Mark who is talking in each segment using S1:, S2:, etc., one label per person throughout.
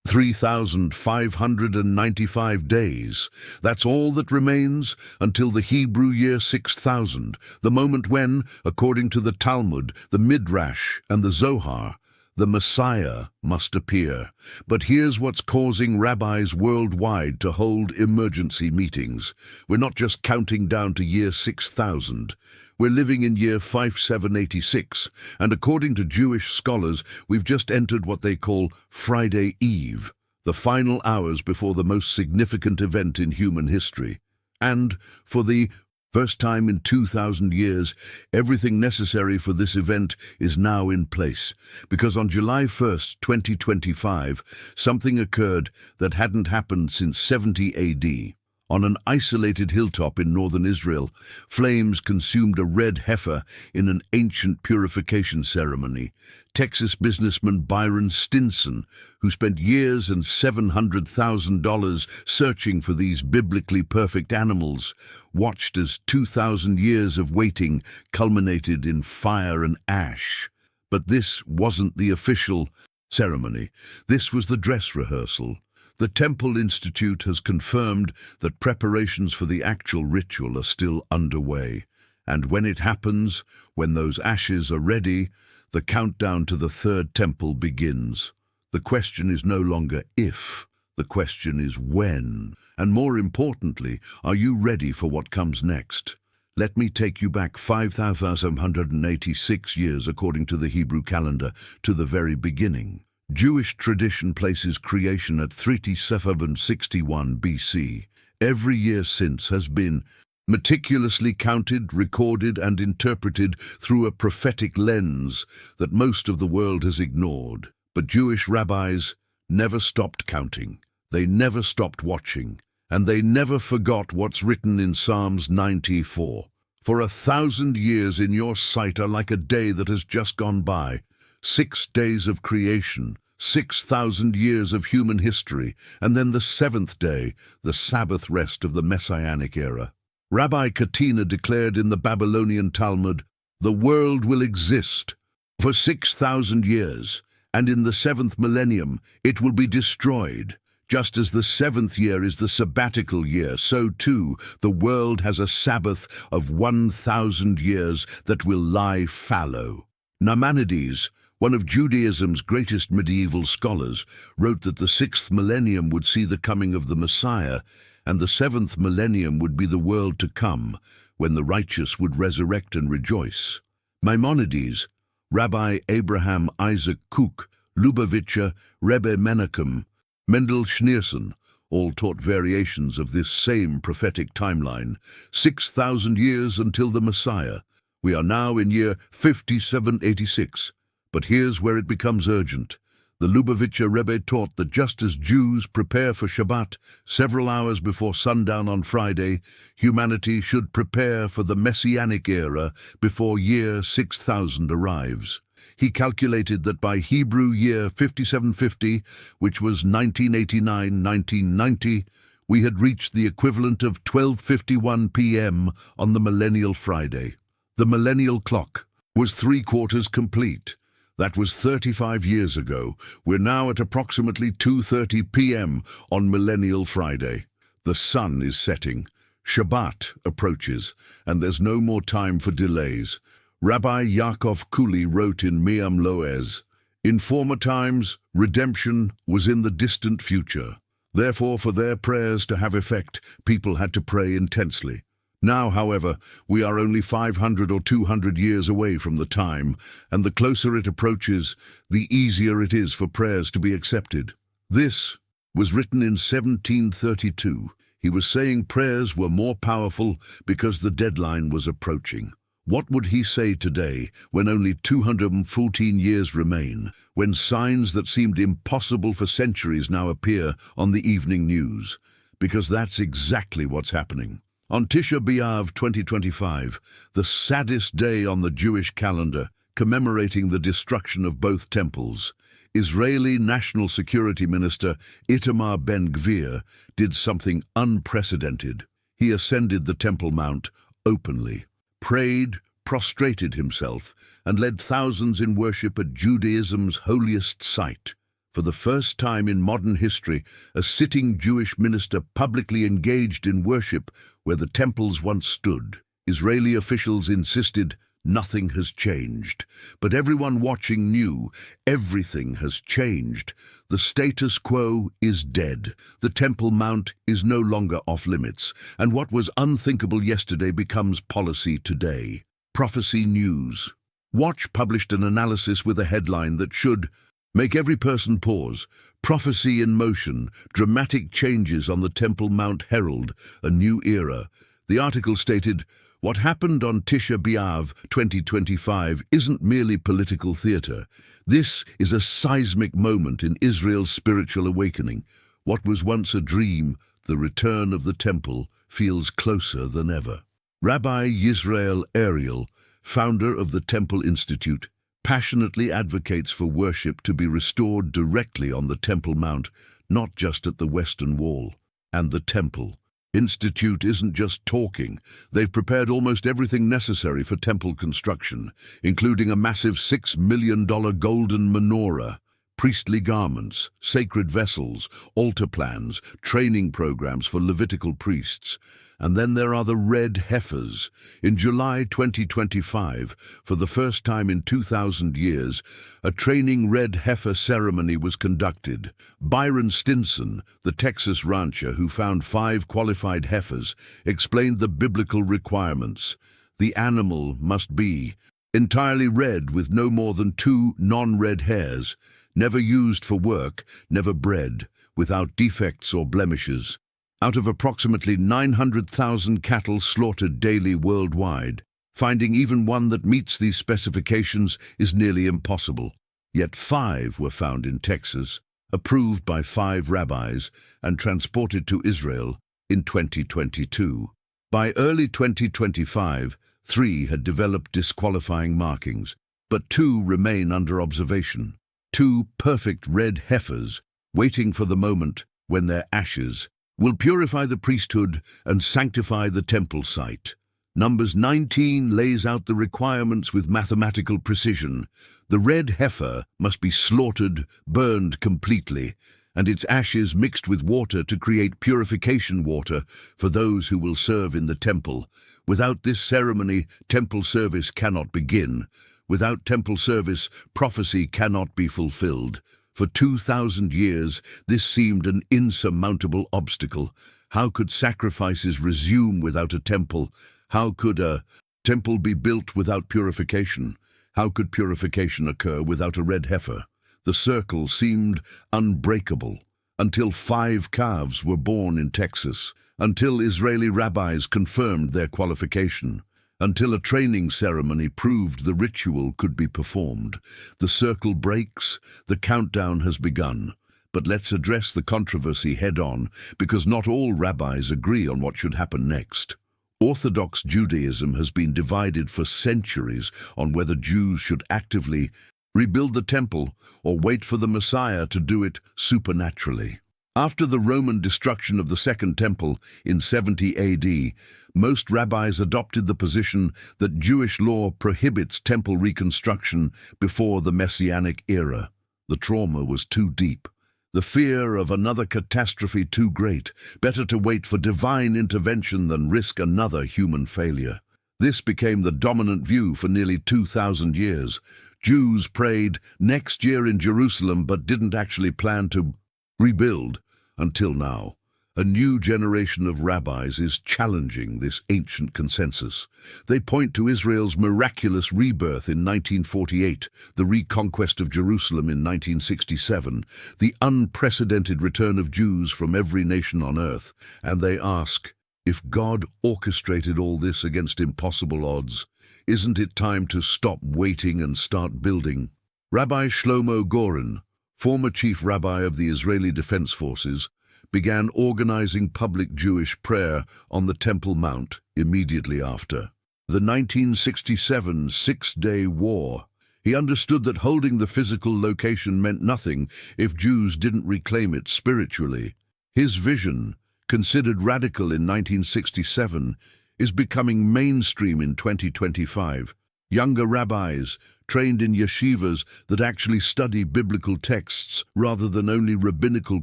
S1: 3,595 days. That's all that remains until the Hebrew year 6000, the moment when, according to the Talmud, the Midrash, and the Zohar, the Messiah must appear. But here's what's causing rabbis worldwide to hold emergency meetings. We're not just counting down to year 6000. We're living in year 5786, and according to Jewish scholars, we've just entered what they call Friday Eve, the final hours before the most significant event in human history. And, for the first time in 2,000 years, everything necessary for this event is now in place, because on July 1st, 2025, something occurred that hadn't happened since 70 AD. On an isolated hilltop in northern Israel, flames consumed a red heifer in an ancient purification ceremony. Texas businessman Byron Stinson, who spent years and $700,000 searching for these biblically perfect animals, watched as 2,000 years of waiting culminated in fire and ash. But this wasn't the official ceremony. This was the dress rehearsal. The Temple Institute has confirmed that preparations for the actual ritual are still underway. And when it happens, when those ashes are ready, the countdown to the third temple begins. The question is no longer if, the question is when. And more importantly, are you ready for what comes next? Let me take you back 5,186 years according to the Hebrew calendar, to the very beginning. Jewish tradition places creation at 3761 BC. Every year since has been meticulously counted, recorded, and interpreted through a prophetic lens that most of the world has ignored. But Jewish rabbis never stopped counting. They never stopped watching. And they never forgot what's written in Psalms 94. For 1,000 years in your sight are like a day that has just gone by. 6 days of creation, 6,000 years of human history, and then the seventh day, the Sabbath rest of the Messianic era. Rabbi Katina declared in the Babylonian Talmud, "The world will exist for 6,000 years, and in the 7th millennium it will be destroyed. Just as the 7th year is the sabbatical year, so too the world has a Sabbath of 1,000 years that will lie fallow." Maimonides, one of Judaism's greatest medieval scholars, wrote that the 6th millennium would see the coming of the Messiah, and the 7th millennium would be the world to come, when the righteous would resurrect and rejoice. Maimonides, Rabbi Abraham Isaac Kook, Lubavitcher, Rebbe Menachem, Mendel Schneerson, all taught variations of this same prophetic timeline. 6,000 years until the Messiah. We are now in year 5786. But here's where it becomes urgent. The Lubavitcher Rebbe taught that just as Jews prepare for Shabbat several hours before sundown on Friday, humanity should prepare for the Messianic era before year 6000 arrives. He calculated that by Hebrew year 5750, which was 1989-1990, we had reached the equivalent of 12:51 p.m. on the millennial Friday. The millennial clock was 3/4 complete. That was 35 years ago. We're now at approximately 2:30 p.m. on Millennial Friday. The sun is setting. Shabbat approaches, and there's no more time for delays. Rabbi Yaakov Kuli wrote in Miam Loez, "In former times, redemption was in the distant future. Therefore, for their prayers to have effect, people had to pray intensely. Now, however, we are only 500 or 200 years away from the time, and the closer it approaches, the easier it is for prayers to be accepted." This was written in 1732. He was saying prayers were more powerful because the deadline was approaching. What would he say today, when only 214 years remain, when signs that seemed impossible for centuries now appear on the evening news? Because that's exactly what's happening. On Tisha B'Av 2025, the saddest day on the Jewish calendar, commemorating the destruction of both temples, Israeli National Security Minister Itamar Ben-Gvir did something unprecedented. He ascended the Temple Mount openly, prayed, prostrated himself, and led thousands in worship at Judaism's holiest site. For the first time in modern history, a sitting Jewish minister publicly engaged in worship where the temples once stood. Israeli officials insisted nothing has changed, but everyone watching knew everything has changed. The status quo is dead. The Temple Mount is no longer off limits, and what was unthinkable yesterday becomes policy today. Prophecy News. Watch published an analysis with a headline that should make every person pause. Prophecy in motion, dramatic changes on the Temple Mount herald a new era. The article stated, "What happened on Tisha B'Av 2025 isn't merely political theatre. This is a seismic moment in Israel's spiritual awakening. What was once a dream, the return of the temple, feels closer than ever." Rabbi Yisrael Ariel, founder of the Temple Institute, passionately advocates for worship to be restored directly on the Temple Mount, not just at the Western Wall. And the Temple Institute isn't just talking. They've prepared almost everything necessary for temple construction, including a massive $6 million golden menorah, priestly garments, sacred vessels, altar plans, training programs for Levitical priests. And then there are the red heifers. In July 2025, for the first time in 2,000 years, a training red heifer ceremony was conducted. Byron Stinson, the Texas rancher who found 5 qualified heifers, explained the biblical requirements. The animal must be entirely red with no more than 2 non-red hairs, never used for work, never bred, without defects or blemishes. Out of approximately 900,000 cattle slaughtered daily worldwide, finding even one that meets these specifications is nearly impossible. Yet 5 were found in Texas, approved by 5 rabbis, and transported to Israel in 2022. By early 2025, 3 had developed disqualifying markings, but 2 remain under observation. 2 perfect red heifers, waiting for the moment when their ashes will purify the priesthood and sanctify the temple site. Numbers 19 lays out the requirements with mathematical precision. The red heifer must be slaughtered, burned completely, and its ashes mixed with water to create purification water for those who will serve in the temple. Without this ceremony, temple service cannot begin. Without temple service, prophecy cannot be fulfilled. For 2,000 years, this seemed an insurmountable obstacle. How could sacrifices resume without a temple? How could a temple be built without purification? How could purification occur without a red heifer? The circle seemed unbreakable, until 5 calves were born in Texas, until Israeli rabbis confirmed their qualification, until a training ceremony proved the ritual could be performed. The circle breaks, the countdown has begun. But let's address the controversy head-on, because not all rabbis agree on what should happen next. Orthodox Judaism has been divided for centuries on whether Jews should actively rebuild the temple or wait for the Messiah to do it supernaturally. After the Roman destruction of the Second Temple in 70 AD, most rabbis adopted the position that Jewish law prohibits temple reconstruction before the Messianic era. The trauma was too deep. The fear of another catastrophe too great. Better to wait for divine intervention than risk another human failure. This became the dominant view for nearly 2,000 years. Jews prayed next year in Jerusalem but didn't actually plan to rebuild. Until now, a new generation of rabbis is challenging this ancient consensus. They point to Israel's miraculous rebirth in 1948, the reconquest of Jerusalem in 1967, the unprecedented return of Jews from every nation on earth, and they ask, if God orchestrated all this against impossible odds, isn't it time to stop waiting and start building? Rabbi Shlomo Goren, former chief rabbi of the Israeli Defense Forces, began organizing public Jewish prayer on the Temple Mount immediately after the 1967 Six-Day War. He understood that holding the physical location meant nothing if Jews didn't reclaim it spiritually. His vision, considered radical in 1967, is becoming mainstream in 2025. Younger rabbis, trained in yeshivas that actually study biblical texts rather than only rabbinical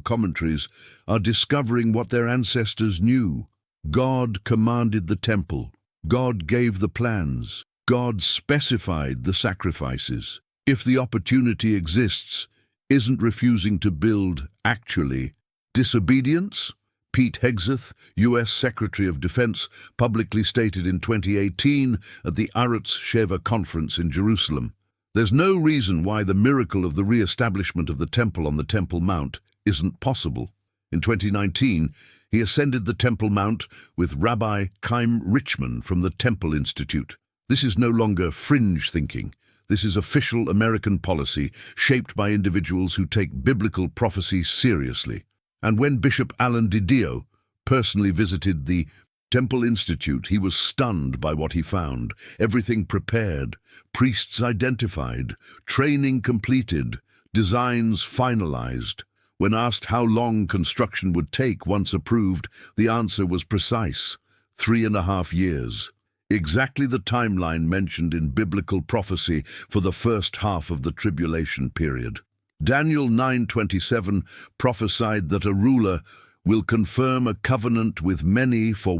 S1: commentaries, are discovering what their ancestors knew. God commanded the temple. God gave the plans. God specified the sacrifices. If the opportunity exists, isn't refusing to build actually disobedience? Pete Hegseth, U.S. Secretary of Defense, publicly stated in 2018 at the Arutz Sheva conference in Jerusalem. There's no reason why the miracle of the re-establishment of the Temple on the Temple Mount isn't possible. In 2019, he ascended the Temple Mount with Rabbi Chaim Richman from the Temple Institute. This is no longer fringe thinking. This is official American policy shaped by individuals who take biblical prophecy seriously. And when Bishop Alan Didio personally visited the Temple Institute, he was stunned by what he found. Everything prepared, priests identified, training completed, designs finalized. When asked how long construction would take once approved, the answer was precise: 3.5 years. Exactly the timeline mentioned in biblical prophecy for the first half of the tribulation period. Daniel 9:27 prophesied that a ruler will confirm a covenant with many for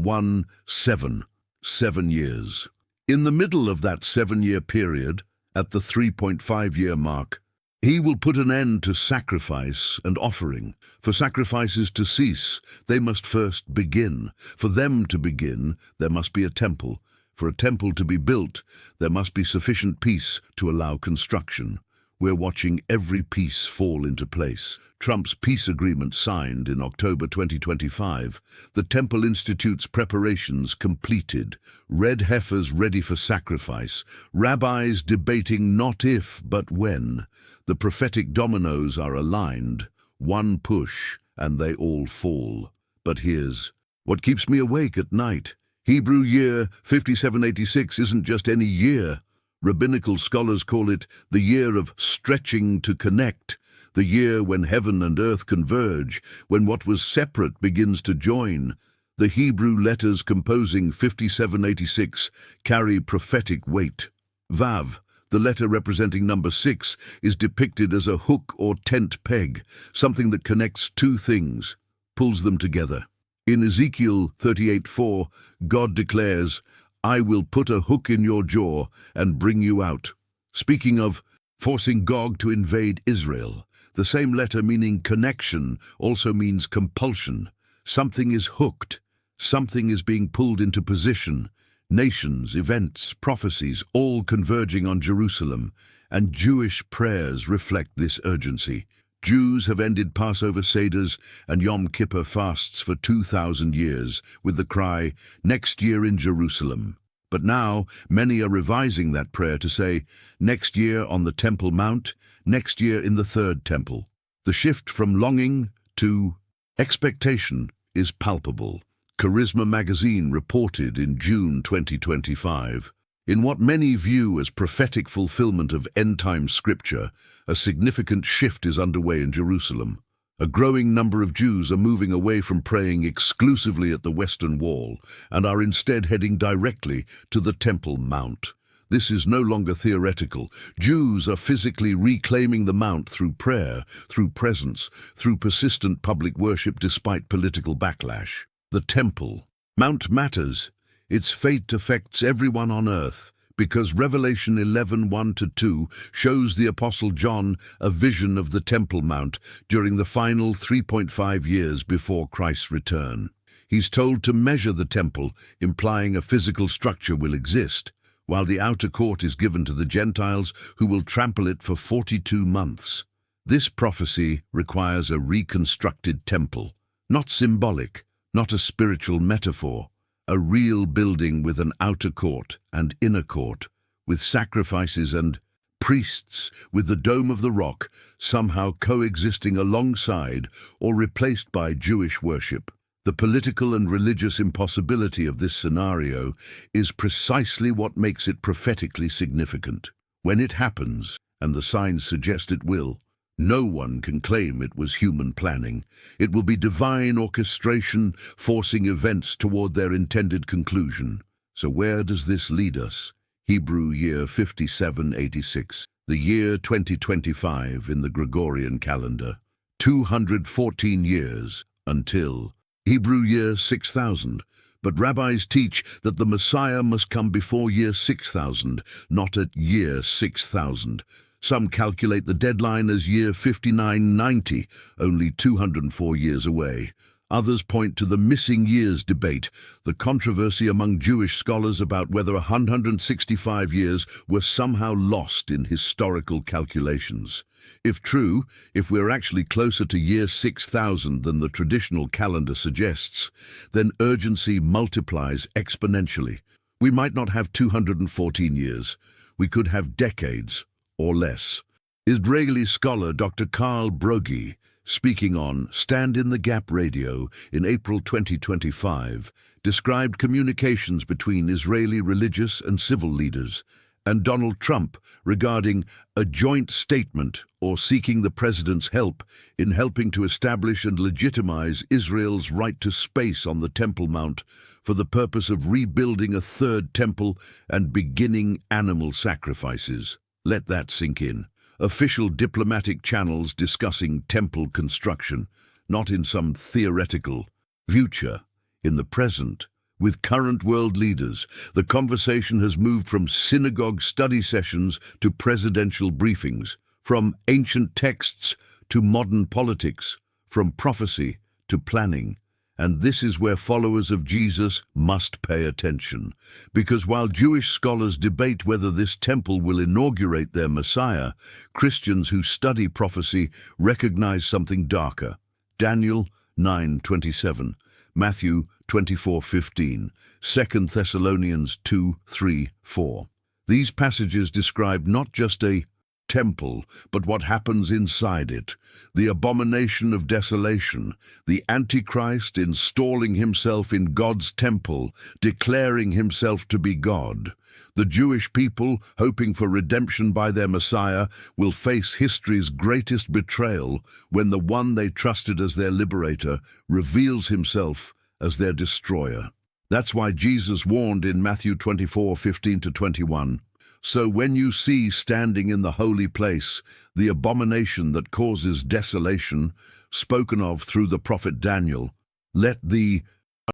S1: 7 years. In the middle of that 7-year period, at the 3.5-year mark, he will put an end to sacrifice and offering. For sacrifices to cease, they must first begin. For them to begin, there must be a temple. For a temple to be built, there must be sufficient peace to allow construction. We're watching every piece fall into place. Trump's peace agreement signed in October 2025. The Temple Institute's preparations completed. Red heifers ready for sacrifice. Rabbis debating not if, but when. The prophetic dominoes are aligned. One push, and they all fall. But here's what keeps me awake at night. Hebrew year 5786 isn't just any year. Rabbinical scholars call it the year of stretching to connect, the year when heaven and earth converge, when what was separate begins to join. The Hebrew letters composing 5786 carry prophetic weight. Vav, the letter representing number 6, is depicted as a hook or tent peg, something that connects two things, pulls them together. In Ezekiel 38:4, God declares, "I will put a hook in your jaw and bring you out." Speaking of forcing Gog to invade Israel, the same letter meaning connection also means compulsion. Something is hooked. Something is being pulled into position. Nations, events, prophecies, all converging on Jerusalem, and Jewish prayers reflect this urgency. Jews have ended Passover Seders and Yom Kippur fasts for 2,000 years with the cry, "Next year in Jerusalem." But now many are revising that prayer to say, "Next year on the Temple Mount, next year in the Third Temple." The shift from longing to expectation is palpable. Charisma magazine reported in June 2025. In what many view as prophetic fulfillment of end-time scripture, a significant shift is underway in Jerusalem. A growing number of Jews are moving away from praying exclusively at the Western Wall and are instead heading directly to the Temple Mount. This is no longer theoretical. Jews are physically reclaiming the Mount through prayer, through presence, through persistent public worship despite political backlash. The Temple Mount matters. Its fate affects everyone on earth, because Revelation 11:1-2 shows the Apostle John a vision of the Temple Mount during the final 3.5 years before Christ's return. He's told to measure the temple, implying a physical structure will exist, while the outer court is given to the Gentiles who will trample it for 42 months. This prophecy requires a reconstructed temple, not symbolic, not a spiritual metaphor. A real building with an outer court and inner court, with sacrifices and priests, with the Dome of the Rock somehow coexisting alongside or replaced by Jewish worship. The political and religious impossibility of this scenario is precisely what makes it prophetically significant. When it happens, and the signs suggest it will, no one can claim it was human planning. It will be divine orchestration forcing events toward their intended conclusion. So where does this lead us? Hebrew year 5786, the year 2025 in the Gregorian calendar. 214 years until Hebrew year 6000. But rabbis teach that the Messiah must come before year 6000, not at year 6000. Some calculate the deadline as year 5990, only 204 years away. Others point to the missing years debate, the controversy among Jewish scholars about whether 165 years were somehow lost in historical calculations. If true, if we're actually closer to year 6000 than the traditional calendar suggests, then urgency multiplies exponentially. We might not have 214 years. We could have decades or less. Israeli scholar Dr. Carl Broggi, speaking on Stand in the Gap Radio in April 2025, described communications between Israeli religious and civil leaders and Donald Trump regarding a joint statement or seeking the president's help in helping to establish and legitimize Israel's right to space on the Temple Mount for the purpose of rebuilding a third temple and beginning animal sacrifices. Let that sink in. Official diplomatic channels discussing temple construction, not in some theoretical future, in the present. With current world leaders, the conversation has moved from synagogue study sessions to presidential briefings, from ancient texts to modern politics, from prophecy to planning. And this is where followers of Jesus must pay attention, because while Jewish scholars debate whether this temple will inaugurate their Messiah, Christians who study prophecy recognize something darker. Daniel 9:27, Matthew 24:15, 2 Thessalonians 2:3-4. These passages describe not just a temple, but what happens inside it, the abomination of desolation, the Antichrist installing himself in God's temple, declaring himself to be God. The Jewish people, hoping for redemption by their Messiah, will face history's greatest betrayal when the one they trusted as their liberator reveals himself as their destroyer. That's why Jesus warned in Matthew 24:15-21, "So when you see standing in the holy place the abomination that causes desolation, spoken of through the prophet Daniel, let the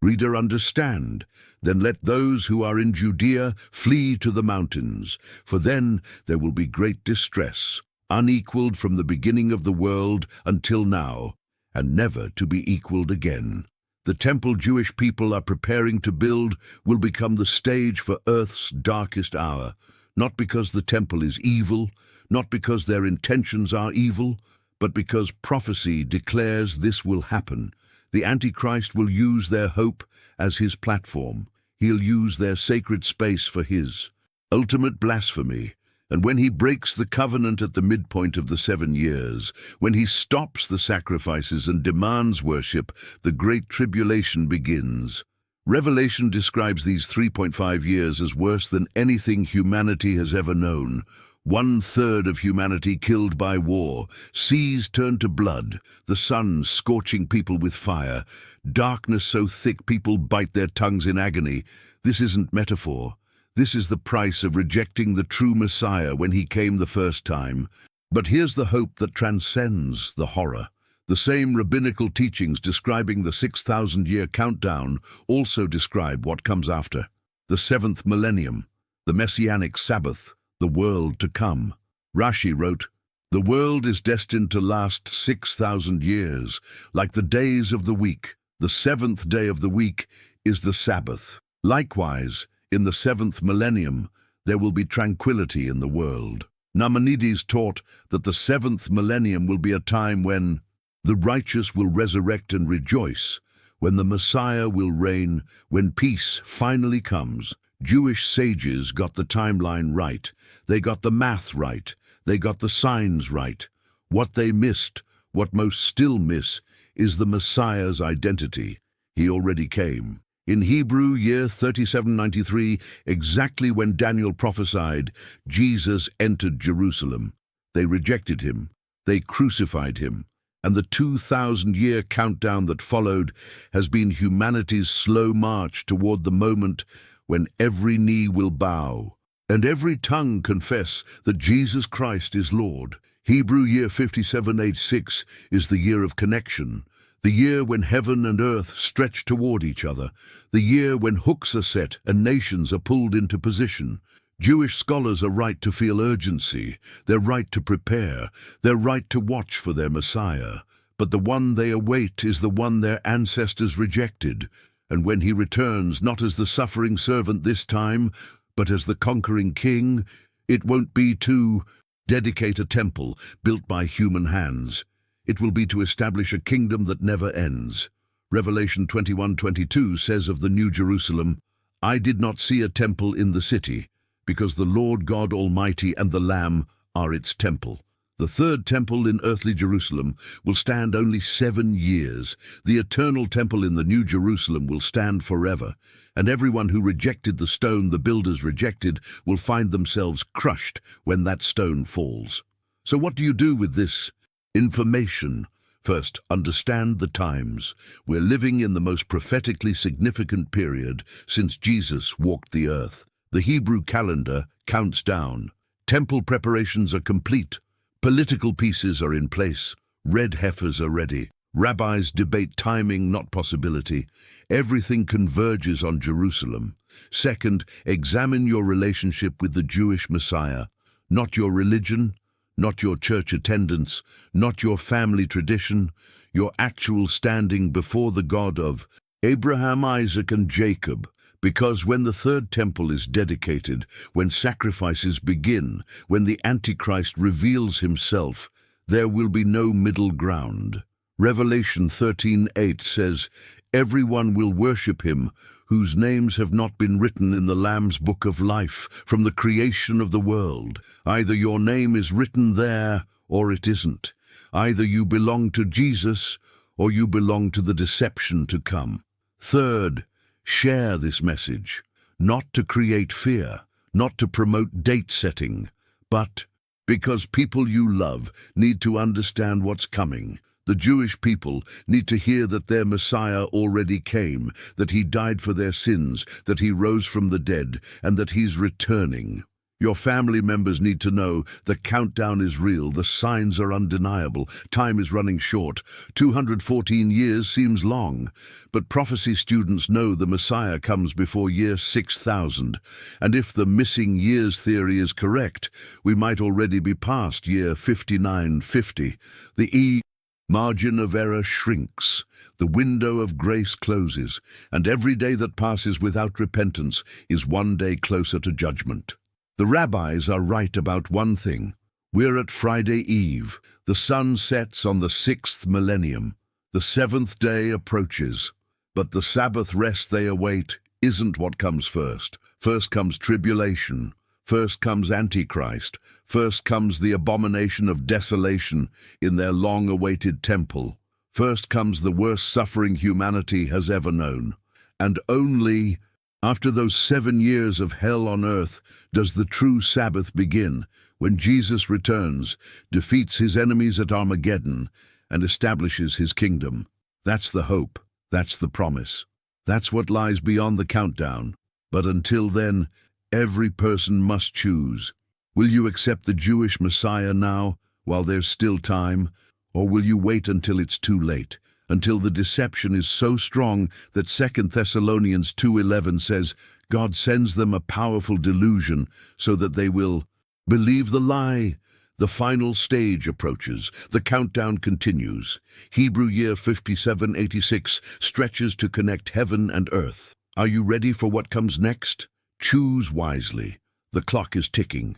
S1: reader understand. Then let those who are in Judea flee to the mountains, for then there will be great distress, unequaled from the beginning of the world until now, and never to be equaled again." The temple Jewish people are preparing to build will become the stage for earth's darkest hour, not because the temple is evil, not because their intentions are evil, but because prophecy declares this will happen. The Antichrist will use their hope as his platform. He'll use their sacred space for his ultimate blasphemy. And when he breaks the covenant at the midpoint of the 7 years, when he stops the sacrifices and demands worship, the Great Tribulation begins. Revelation describes these 3.5 years as worse than anything humanity has ever known. 1/3 of humanity killed by war, seas turned to blood, the sun scorching people with fire, darkness so thick people bite their tongues in agony. This isn't metaphor. This is the price of rejecting the true Messiah when he came the first time. But here's the hope that transcends the horror. The same rabbinical teachings describing the 6,000-year countdown also describe what comes after. The 7th millennium, the Messianic Sabbath, the world to come. Rashi wrote, "The world is destined to last 6,000 years, like the days of the week. The 7th day of the week is the Sabbath." Likewise, in the 7th millennium, there will be tranquility in the world. Maimonides taught that the 7th millennium will be a time when the righteous will resurrect and rejoice, when the Messiah will reign, when peace finally comes. Jewish sages got the timeline right. They got the math right. They got the signs right. What they missed, what most still miss, is the Messiah's identity. He already came. In Hebrew year 3793, exactly when Daniel prophesied, Jesus entered Jerusalem. They rejected him. They crucified him. And the 2,000-year countdown that followed has been humanity's slow march toward the moment when every knee will bow, and every tongue confess that Jesus Christ is Lord. Hebrew year 5786 is the year of connection, the year when heaven and earth stretch toward each other, the year when hooks are set and nations are pulled into position. Jewish scholars are right to feel urgency, they're right to prepare, they're right to watch for their Messiah. But the one they await is the one their ancestors rejected, and when he returns, not as the suffering servant this time, but as the conquering king, it won't be to dedicate a temple built by human hands. It will be to establish a kingdom that never ends. Revelation 21:22 says of the New Jerusalem, "I did not see a temple in the city, because the Lord God Almighty and the Lamb are its temple." The third temple in earthly Jerusalem will stand only 7 years. The eternal temple in the New Jerusalem will stand forever, and everyone who rejected the stone the builders rejected will find themselves crushed when that stone falls. So what do you do with this information? First, understand the times. We're living in the most prophetically significant period since Jesus walked the earth. The Hebrew calendar counts down. Temple preparations are complete. Political pieces are in place. Red heifers are ready. Rabbis debate timing, not possibility. Everything converges on Jerusalem. Second, examine your relationship with the Jewish Messiah. Not your religion, not your church attendance, not your family tradition, your actual standing before the God of Abraham, Isaac, and Jacob. Because when the third temple is dedicated, when sacrifices begin, when the Antichrist reveals himself, there will be no middle ground. Revelation 13:8 says, "Everyone will worship him whose names have not been written in the Lamb's book of life from the creation of the world." Either your name is written there or it isn't. Either you belong to Jesus or you belong to the deception to come. Third, share this message, not to create fear, not to promote date setting, but because people you love need to understand what's coming. The Jewish people need to hear that their Messiah already came, that he died for their sins, that he rose from the dead, and that he's returning. Your family members need to know the countdown is real, the signs are undeniable, time is running short. 214 years seems long, but prophecy students know the Messiah comes before year 6000, and if the missing years theory is correct, we might already be past year 5950. The margin of error shrinks, the window of grace closes, and every day that passes without repentance is one day closer to judgment. The rabbis are right about one thing. We're at Friday Eve. The sun sets on the 6th millennium. The 7th day approaches. But the Sabbath rest they await isn't what comes first. First comes tribulation. First comes Antichrist. First comes the abomination of desolation in their long-awaited temple. First comes the worst suffering humanity has ever known. And only after those 7 years of hell on earth does the true Sabbath begin, when Jesus returns, defeats his enemies at Armageddon, and establishes his kingdom. That's the hope. That's the promise. That's what lies beyond the countdown. But until then, every person must choose. Will you accept the Jewish Messiah now, while there's still time, or will you wait until it's too late? Until the deception is so strong that 2 Thessalonians 2:11 says, God sends them a powerful delusion so that they will believe the lie. The final stage approaches. The countdown continues. Hebrew year 5786 stretches to connect heaven and earth. Are you ready for what comes next? Choose wisely. The clock is ticking.